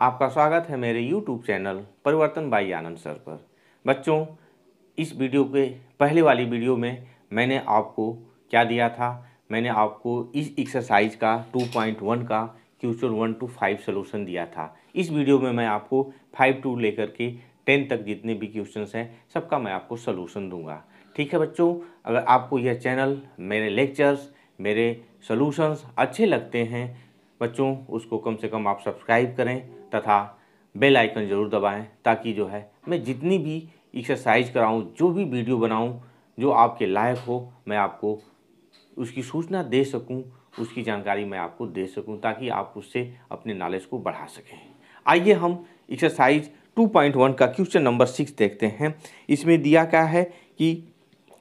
आपका स्वागत है मेरे YouTube चैनल परिवर्तन बाई आनंद सर पर। बच्चों, इस वीडियो के पहले वाली वीडियो में मैंने आपको क्या दिया था? मैंने आपको इस एक्सरसाइज का 2.1 का क्वेश्चन 1 to 5 सलूशन दिया था। इस वीडियो में मैं आपको 5 to लेकर के 10 तक जितने भी क्वेश्चंस हैं सबका मैं आपको सलूशन दूंगा। ठीक है बच्चों, अगर आपको यह चैनल, मेरे लेक्चर्स, मेरे सलूशंस अच्छे लगते हैं बच्चों, उसको कम से कम आप सब्सक्राइब करें तथा बेल आइकन ज़रूर दबाएं, ताकि जो है मैं जितनी भी एक्सरसाइज कराऊं, जो भी वीडियो बनाऊं, जो आपके लायक हो, मैं आपको उसकी सूचना दे सकूं, उसकी जानकारी मैं आपको दे सकूं, ताकि आप उससे अपने नॉलेज को बढ़ा सकें। आइए हम एक्सरसाइज 2.1 का क्वेश्चन नंबर 6 देखते हैं। इसमें दिया क्या है कि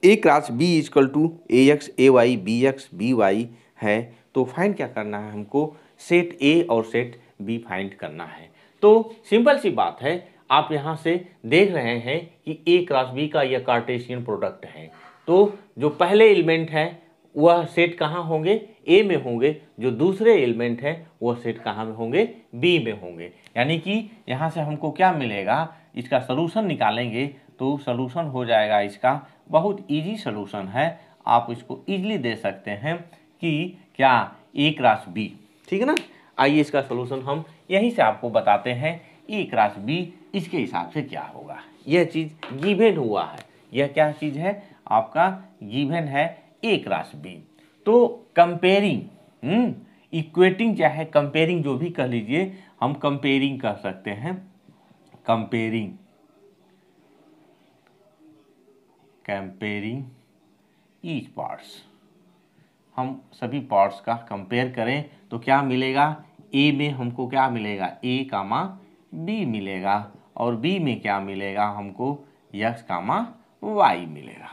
A cross B is equal to A X A Y B X B Y है, तो फाइंड क्या करना है हमको? सेट ए और सेट बी फाइंड करना है। तो सिंपल सी बात है, आप यहाँ से देख रहे हैं कि ए क्रॉस बी का यह कार्टेशियन प्रोडक्ट है, तो जो पहले एलिमेंट है वह सेट कहाँ होंगे? ए में होंगे। जो दूसरे एलिमेंट है वह सेट कहाँ में होंगे? बी में होंगे। यानी कि यहाँ से हमको क्या मिलेगा? इसका सलूशन निकालेंगे तो सलूशन हो जाएगा इसका, बहुत इजी सलूशन है, आप इसको इजीली दे सकते हैं कि क्या ए क्रॉस बी। ठीक है ना? आइए इसका सलूशन हम यहीं से आपको बताते हैं। ए क्रॉस बी इसके हिसाब से क्या होगा? यह चीज़ गिवन हुआ है। यह क्या चीज़ है? आपका गिवन है ए क्रॉस बी। तो कंपेयरिंग, इक्वेटिंग चाहे कंपेयरिंग जो भी कह लीजिए, हम कंपेयरिंग कर सकते हैं। कंपेयरिंग ईच पार्ट्स, हम सभी पार्ट्स का कंपेयर करें तो क्या मिलेगा? ए में हमको क्या मिलेगा? ए कामा बी मिलेगा, और बी में क्या मिलेगा हमको? एक्स कामा वाई मिलेगा।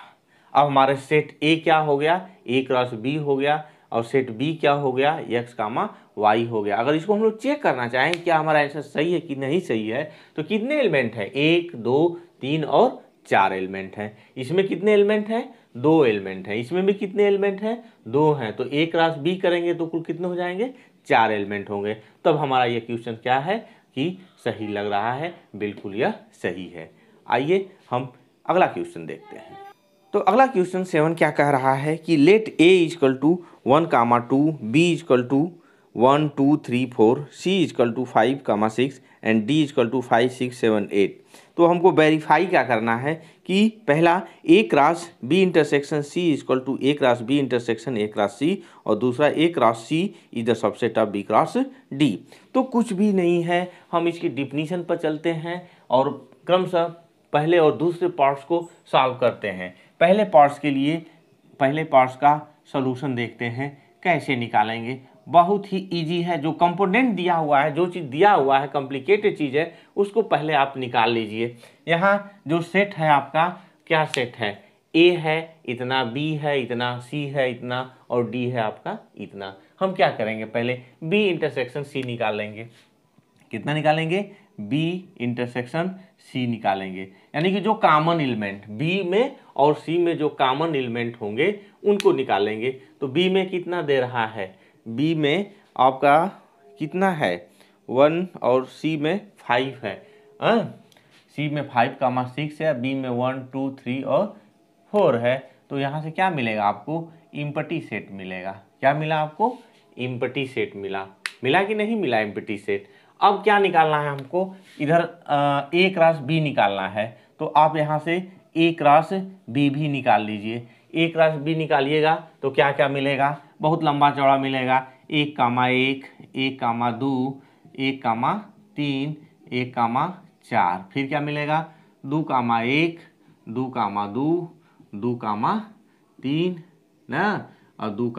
अब हमारे सेट ए क्या हो गया? ए क्रॉस बी हो गया, और सेट बी क्या हो गया? एक्स कामा वाई हो गया। अगर इसको हम लोग चेक करना चाहें क्या हमारा आंसर सही है कि नहीं सही है, तो कितने एलिमेंट है? 1, 2, 3 और 4 एलिमेंट हैं। इसमें कितने एलिमेंट हैं? 2 एलिमेंट हैं। इसमें भी कितने एलिमेंट हैं? 2 हैं। तो ए क्रॉस बी करेंगे तो कुल कितने हो जाएंगे? 4 एलिमेंट होंगे। तब हमारा ये क्वेश्चन क्या है कि सही लग रहा है, बिल्कुल यह सही है। आइए हम अगला क्वेश्चन देखते हैं। तो अगला क्वेश्चन 7 क्या कह रहा है कि let A equal to 1, 2, B is equal to 1, 2, 3, 4, C is equal to 5, 6 and D equal to 5, 6, 7, 8। तो हमको वेरीफाई क्या करना है कि पहला A cross B intersection C is equal to A cross B intersection A cross C, और दूसरा A cross C is the subset of B cross D. तो कुछ भी नहीं है, हम इसकी डिफिनीशन पर चलते हैं और क्रमशः पहले और दूसरे पार्ट्स को सॉल्व करते हैं। पहले पार्ट्स के लिए पहले पार्ट्स का सॉल्यूशन देखते हैं कैसे निकालेंगे। बहुत ही इजी है। जो कंपोनेंट दिया हुआ है, जो चीज़ दिया हुआ है, कॉम्प्लिकेटेड चीज़ है, उसको पहले आप निकाल लीजिए। यहाँ जो सेट है आपका, क्या सेट है? ए है इतना, बी है इतना, सी है इतना, और डी है आपका इतना। हम क्या करेंगे? पहले बी इंटरसेक्शन सी निकालेंगे। कितना निकालेंगे? बी इंटरसेक्शन सी निकालेंगे। यानी कि जो कॉमन एलिमेंट बी में और सी में जो कॉमन एलिमेंट होंगे उनको निकालेंगे। तो बी में कितना दे रहा है? बी में आपका कितना है? 1, और सी में 5 है। सी में 5, 6 है, बी में 1, 2, 3 और 4 है। तो यहाँ से क्या मिलेगा आपको? इम्पटी सेट मिलेगा। क्या मिला आपको? इम्पटी सेट मिला। मिला कि नहीं मिला इम्पटी सेट? अब क्या निकालना है हमको? इधर ए क्रॉस बी निकालना है। तो आप यहाँ से ए क्रॉस बी भी निकाल लीजिए। ए क्रॉस बी निकालिएगा तो क्या क्या मिलेगा? बहुत लंबा चौड़ा मिलेगा। 1, 1, 1, 3, 1, 4। फिर क्या मिलेगा? 2, 1, 2, 2, 2, 3 ना, और 2,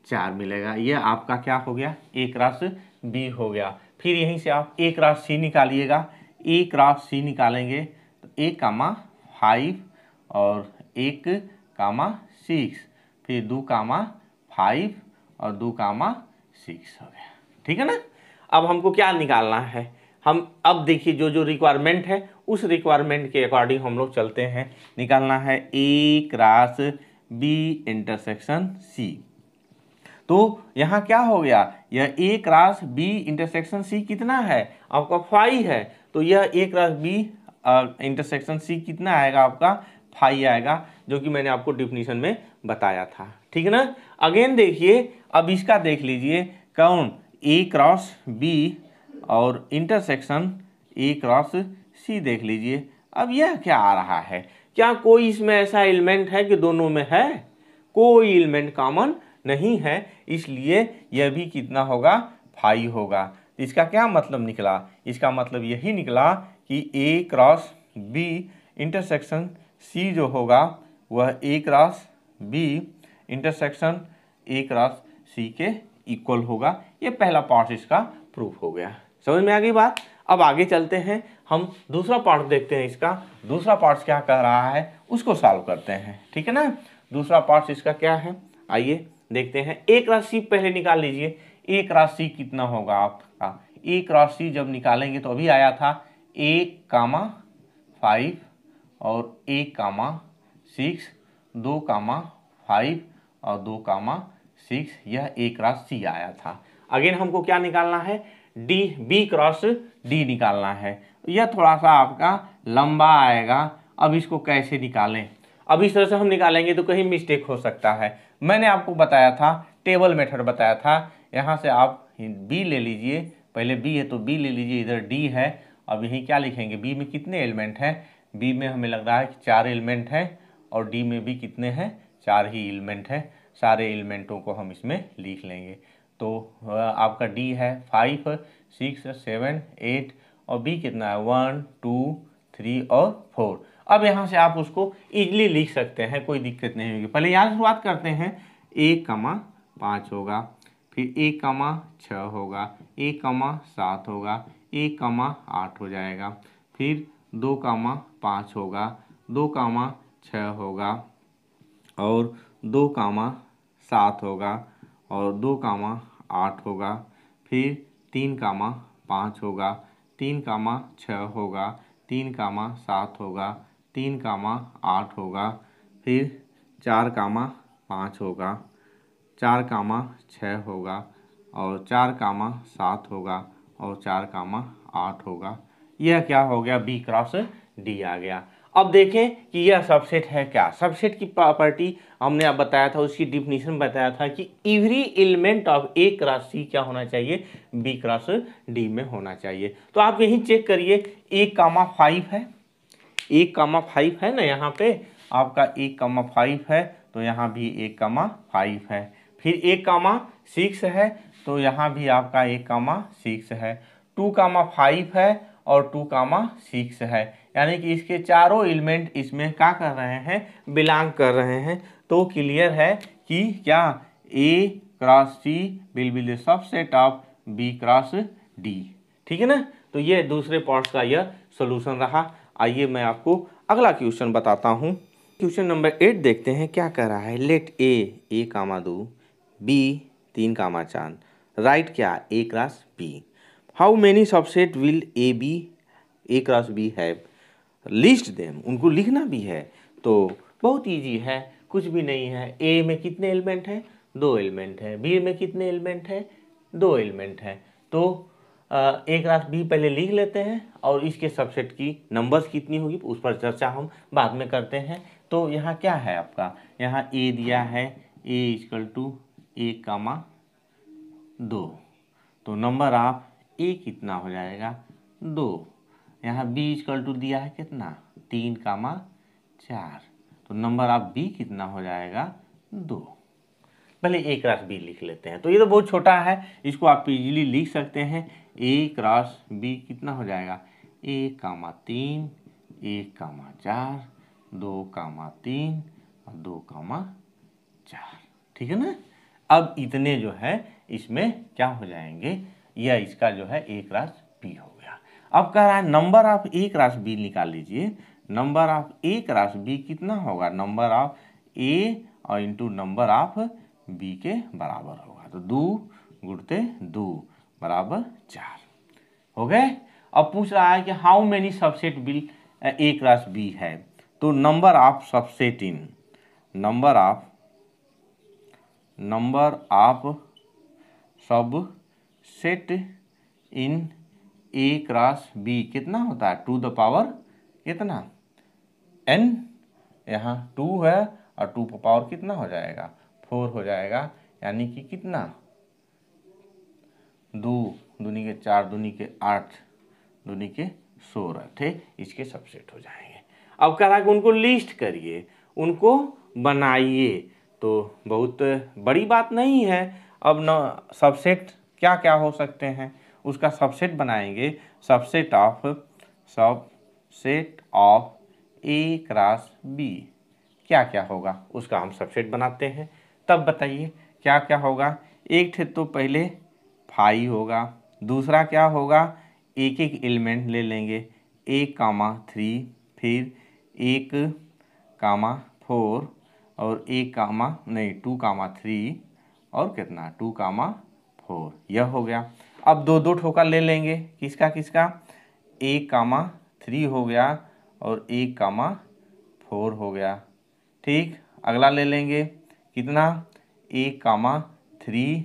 4 मिलेगा। ये आपका क्या हो गया? ए क्रॉस बी हो गया। फिर यहीं से आप ए क्रॉस सी निकालिएगा। ए क्रॉस सी निकालेंगे तो 1, 5 और 1, 6, फिर 2, 5 और 2, 6 हो गया। ठीक है ना? अब हमको क्या निकालना है? हम अब देखिए जो जो रिक्वायरमेंट है उस रिक्वायरमेंट के अकॉर्डिंग हम लोग चलते हैं। निकालना है ए क्रॉस बी इंटरसेक्शन सी। तो यहाँ क्या हो गया, यह A cross B intersection C कितना है आपका 5 है, तो यह A cross B intersection C कितना आएगा आपका 5 आएगा, जो कि मैंने आपको डिफिनीशन में बताया था। ठीक है ना। अगेन देखिए, अब इसका देख लीजिए कौन, A क्रॉस B और इंटरसेक्शन A क्रॉस C देख लीजिए। अब यह क्या आ रहा है, क्या कोई इसमें ऐसा एलिमेंट है कि दोनों में है, कोई एलिमेंट कॉमन नहीं है, इसलिए यह भी कितना होगा 5 होगा। इसका क्या मतलब निकला, इसका मतलब यही निकला कि A cross B intersection C जो होगा वह A cross B intersection A cross C के इक्वल होगा। ये पहला पार्ट इसका प्रूफ हो गया। समझ में आ गई बात। अब आगे चलते हैं, हम दूसरा पार्ट देखते हैं। इसका दूसरा पार्ट क्या कह रहा है उसको सॉल्व करते हैं। ठीक है ना। दूसरा पार्ट इसका क्या है, आइए देखते हैं। A क्रॉस C पहले निकाल लीजिए। A क्रॉस C कितना होगा आपका, A क्रॉस C जब निकालेंगे तो अभी आया था A, 5 और A, 6, 2, 5 और 2, 6, यह A क्रॉस C आया था। अगेन हमको क्या निकालना है, B क्रॉस D निकालना है। यह थोड़ा सा आपका लंबा आएगा। अब इसको कैसे निकालें, अब इस तरह से हम निकालेंगे तो कहीं मिस्टेक हो सकता है। मैंने आपको बताया था, टेबल मेथड बताया था। यहाँ से आप B ले लीजिए, पहले B है तो B ले लीजिए, इधर D है। अब यहीं क्या लिखेंगे, B में कितने एलिमेंट हैं, B में हमें लग रहा है कि 4 एलिमेंट हैं और D में भी कितने हैं, 4 ही एलिमेंट हैं। सारे एलिमेंटों को हम इसमें लिख लेंगे। तो आपका D है 5, 6, 7, 8 और B कितना है 1, 2, 3 और 4। अब यहाँ से आप उसको इजीली लिख सकते हैं, कोई दिक्कत नहीं होगी। पहले यहाँ से शुरुआत करते हैं। 1, 5 होगा, फिर 1, 6 होगा, 1, 7 होगा, 1, 8 हो जाएगा, फिर 2, 5 होगा, 2, 6 होगा और 2, 7 होगा और 2, 8 होगा, फिर 3, 5 होगा, 3, 6 होगा, 3, 7 होगा, 3, 8 होगा, फिर 4, 5 होगा, 4, 6 होगा और 4, 7 होगा और 4, 8 होगा। यह क्या हो गया, B क्रॉस D आ गया। अब देखें कि यह सबसेट है क्या। सबसेट की प्रॉपर्टी हमने अब बताया था, उसकी डिफिनीशन बताया था कि every element of A cross C क्या होना चाहिए, B क्रॉस D में होना चाहिए। तो आप यही चेक करिए, 1, 5 है, 1, 5 है ना, यहाँ पे आपका 1, 5 है तो यहाँ भी 1, 5 है। फिर 1, 6 है तो यहाँ भी आपका 1, 6 है। 2, 5 है और 2, 6 है, यानी कि इसके चारों एलिमेंट इसमें क्या कर रहे हैं, बिलोंग कर रहे हैं। तो क्लियर है कि क्या A cross C will be the subset of B cross D। ठीक है ना। तो ये दूसरे पार्ट्स का यह सॉल्यूशन रहा। आइए मैं आपको अगला क्वेश्चन बताता हूँ। क्वेश्चन नंबर 8 देखते हैं क्या कह रहा है। लेट A 2 B 3, 4 राइट क्या A cross B। How many subset will A cross B have, list them, उनको लिखना भी है। तो बहुत इजी है, कुछ भी नहीं है। A में कितने एलिमेंट हैं, 2 एलिमेंट है। B में कितने एलिमेंट हैं, 2 एलिमेंट हैं। तो A क्रॉस B पहले लिख लेते हैं और इसके सबसेट की नंबर्स कितनी होगी उस पर चर्चा हम बाद में करते हैं। तो यहाँ क्या है आपका, यहाँ A दिया है, A = 1, 2, तो नंबर ऑफ A कितना हो जाएगा 2। यहाँ B = दिया है कितना 3, 4, तो नंबर ऑफ B कितना हो जाएगा 2। पहले A क्रॉस B लिख लेते हैं। तो ये तो बहुत छोटा है, इसको आप इजीली लिख सकते हैं। A क्रॉस B कितना हो जाएगा 1, 3, 1, 4, 2, 3 और 2, 4। ठीक है ना। अब इतने जो है इसमें क्या हो जाएंगे, यह इसका जो है A क्रॉस B हो गया। अब कह रहा है number of A cross B निकाल लीजिए। Number of A cross B कितना होगा, नंबर ऑफ A और इंटू नंबर ऑफ B के बराबर होगा। तो 2 गुणते 2 बराबर 4 हो गए। अब पूछ रहा है कि how many subset will A cross B है। तो number of subset in, number of number of सब set in A cross B कितना होता है, टू द पावर कितना n, यहाँ 2 है और 2 का पावर कितना हो जाएगा 4 हो जाएगा, यानी कि कितना 2 दूनी के 4 दूनी के 8 दूनी के 16 थे, इसके सबसेट हो जाएंगे। अब कह रहा है कि उनको लिस्ट करिए, उनको बनाइए, तो बहुत बड़ी बात नहीं है। अब न सबसेट क्या क्या हो सकते हैं, उसका सबसेट बनाएंगे। Subset of A cross B क्या क्या होगा उसका हम सबसेट बनाते हैं। तब बताइए क्या क्या होगा। एक थे तो पहले 5 होगा, दूसरा क्या होगा, एक एक एलिमेंट ले लेंगे, 1,3, फिर 1,4 और 2,3 और कितना 2,4, यह हो गया। अब दो दो ठोका ले लेंगे, किसका किसका, 1,3 हो गया और 1,4 हो गया। ठीक, अगला ले लेंगे कितना, 1,3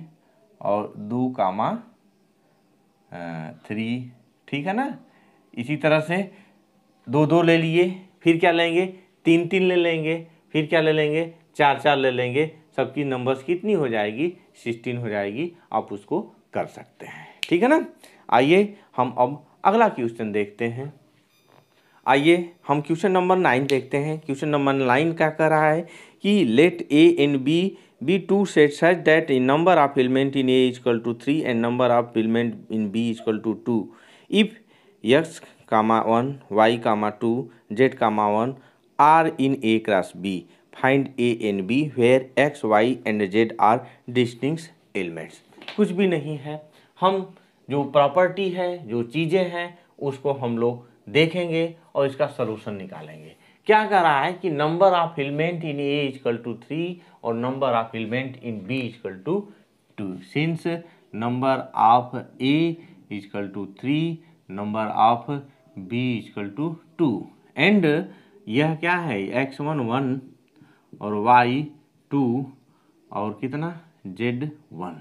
और 2,3, ठीक है ना। इसी तरह से दो दो ले लिए, फिर क्या लेंगे, 3 ले लेंगे, फिर क्या ले लेंगे, 4 ले लेंगे। सबकी नंबर्स कितनी हो जाएगी, 16 हो जाएगी। आप उसको कर सकते हैं, ठीक है ना। आइए हम अब अगला क्वेश्चन देखते हैं। आइए हम क्वेश्चन नंबर 9 देखते हैं। क्वेश्चन नंबर 9 क्या कर रहा है कि let A and B two set such that in number of element in A equal to 3 and number of element in B equal to 2 if x, 1 y, 2 z, 1 are in A cross B find A and B where x, y and z are distinct elements. कुछ भी नहीं है, हम जो property है, जो चीज़ें हैं, उसको हम लोग देखेंगे और इसका सलूशन निकालेंगे। क्या कर रहा है कि number of element in A equal to 3 और number of element in B equal to 2। Since number of A equal to 3, number of B equal to 2 and यह क्या है, x1 1 और y2 और कितना z1,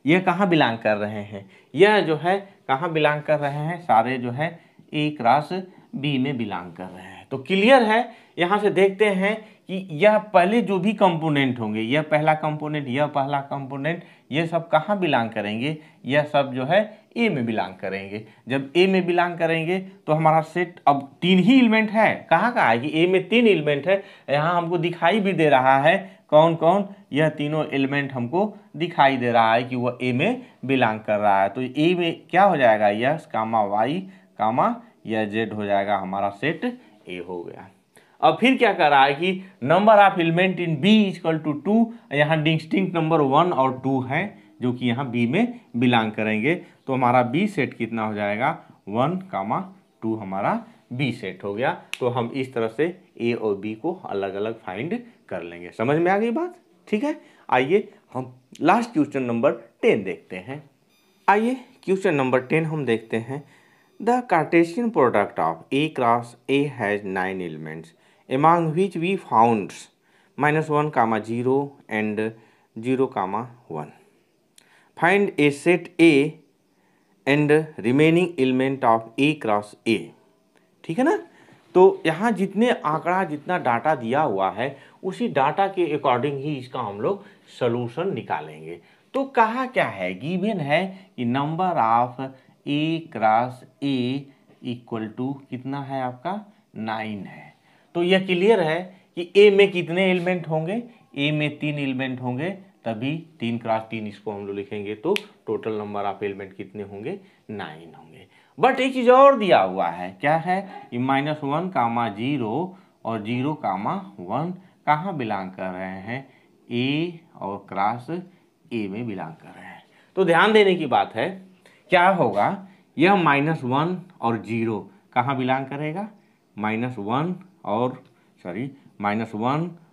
यह कहाँ बिलोंग कर रहे हैं, यह जो है कहाँ बिलोंग कर रहे हैं, सारे जो है ए क्रॉस बी में बिलोंग कर रहे हैं। तो क्लियर है, यहाँ से देखते हैं कि यह पहले जो भी कंपोनेंट होंगे, यह पहला कंपोनेंट, यह पहला कंपोनेंट, ये सब कहाँ बिलोंग करेंगे, यह सब जो है ए में बिलोंग करेंगे। जब ए में बिलोंग करेंगे तो हमारा सेट अब 3 ही एलिमेंट है। कहाँ का है कि ए में 3 एलिमेंट है, यहाँ हमको दिखाई भी दे रहा है कौन कौन, यह तीनों एलिमेंट हमको दिखाई दे रहा है कि वह ए में बिलोंग कर रहा है। तो ए में क्या हो जाएगा, यस कामा वाई कामा या जेड हो जाएगा, हमारा सेट ए हो गया। अब फिर क्या कर रहा है कि number of element in B equal to 2, यहाँ डिस्टिंक्ट नंबर 1 और 2 है जो कि यहाँ बी में बिलोंग करेंगे। तो हमारा बी सेट कितना हो जाएगा, 1, 2 हमारा बी सेट हो गया। तो हम इस तरह से ए और बी को अलग अलग फाइंड कर लेंगे। समझ में आ गई बात, ठीक है। आइए हम लास्ट क्वेश्चन नंबर 10 देखते हैं। आइए क्वेश्चन नंबर 10 हम देखते हैं। The Cartesian product of A cross A has 9 elements, among which we found -1, 0 and 0, 1. Find a set A and remaining element of A cross A. ठीक है ना। तो यहाँ जितने आंकड़ा, जितना डाटा दिया हुआ है, उसी डाटा के अकॉर्डिंग ही इसका हम लोग सलूशन निकालेंगे। तो कहा क्या है, गिवन है कि number of A cross A equal to कितना है आपका 9 है। तो यह क्लियर है कि ए में कितने एलिमेंट होंगे, ए में 3 एलिमेंट होंगे, तभी 3 क्रॉस 3 इसको हम लोग लिखेंगे। तो टोटल नंबर ऑफ एलिमेंट कितने होंगे, 9 होंगे। बट एक चीज़ और दिया हुआ है, क्या है कि -1, 0 और 0, 1 कहाँ बिलोंग कर रहे हैं, ए और क्रॉस ए में बिलोंग कर रहे हैं। तो ध्यान देने की बात है, क्या होगा, यह -1 और 0 कहाँ बिलोंग करेगा, -1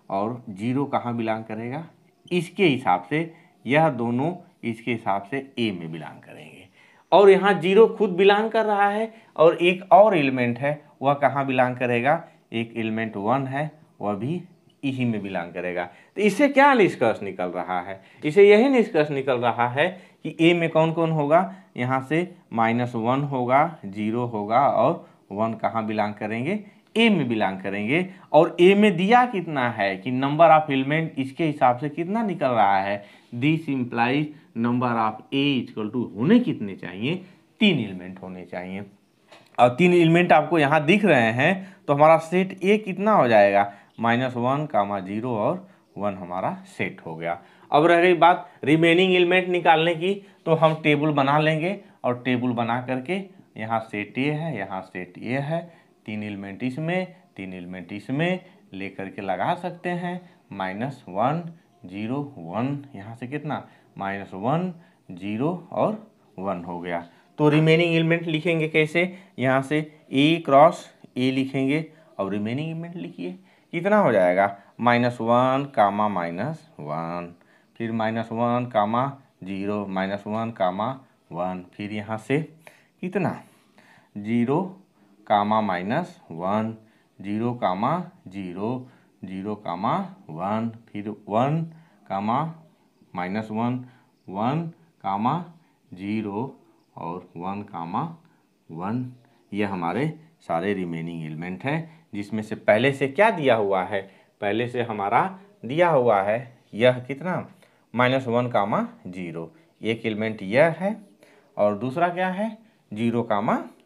और 0 कहाँ बिलोंग करेगा, इसके हिसाब से यह दोनों इसके हिसाब से ए में बिलोंग करेंगे। और यहाँ 0 खुद बिलोंग कर रहा है और एक और एलिमेंट है, वह कहाँ बिलोंग करेगा, एक एलिमेंट 1 है, वह भी इसी में बिलोंग करेगा। तो इससे क्या निष्कर्ष निकल रहा है? इसे यही निष्कर्ष निकल रहा है कि ए में कौन कौन होगा, यहाँ से -1 होगा, 0 होगा और 1 कहाँ बिलोंग करेंगे, ए में बिलोंग करेंगे। और ए में दिया कितना है कि नंबर ऑफ एलिमेंट इसके हिसाब से कितना निकल रहा है, this implies number of A equal to होने कितने चाहिए, 3 एलिमेंट होने चाहिए। और 3 एलिमेंट आपको यहाँ दिख रहे हैं, तो हमारा सेट ए कितना हो जाएगा, -1, 0 और 1 हमारा सेट हो गया। अब रह गई बात रिमेनिंग एलिमेंट निकालने की, तो हम टेबल बना लेंगे और टेबल बना करके यहाँ सेट ए है, यहाँ सेट ए है, 3 एलिमेंट इसमें, 3 एलिमेंट इसमें लेकर के लगा सकते हैं, -1, 0, 1, यहाँ से कितना -1, 0 और 1 हो गया। तो रिमेनिंग एलिमेंट लिखेंगे कैसे, यहाँ से ए क्रॉस ए लिखेंगे और रिमेनिंग एलिमेंट लिखिए, कितना हो जाएगा -1, -1, फिर -1, 0, -1, 1, फिर यहाँ से कितना 0, -1, 0, 0, 0, 1, फिर 1, -1, 1, 0 और 1, 1। ये हमारे सारे रिमेनिंग एलिमेंट हैं, जिसमें से पहले से क्या दिया हुआ है, पहले से हमारा दिया हुआ है यह कितना -1, 0, एक एलिमेंट यह है और दूसरा क्या है 0,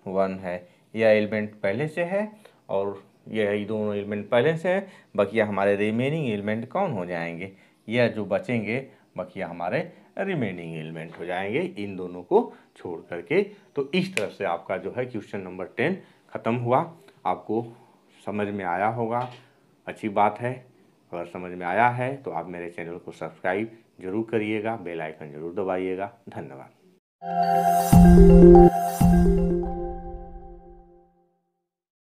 1 है। यह एलिमेंट पहले से है और यह दोनों एलिमेंट पहले से है। बकिया हमारे रिमेनिंग एलिमेंट कौन हो जाएंगे, यह जो बचेंगे बकिया हमारे रिमेनिंग एलिमेंट हो जाएंगे, इन दोनों को छोड़ करके। तो इस तरह से आपका जो है क्वेश्चन नंबर 10 ख़त्म हुआ। आपको समझ में आया होगा, अच्छी बात है। अगर समझ में आया है तो आप मेरे चैनल को सब्सक्राइब जरूर करिएगा, बेल आइकन जरूर दबाइएगा। धन्यवाद।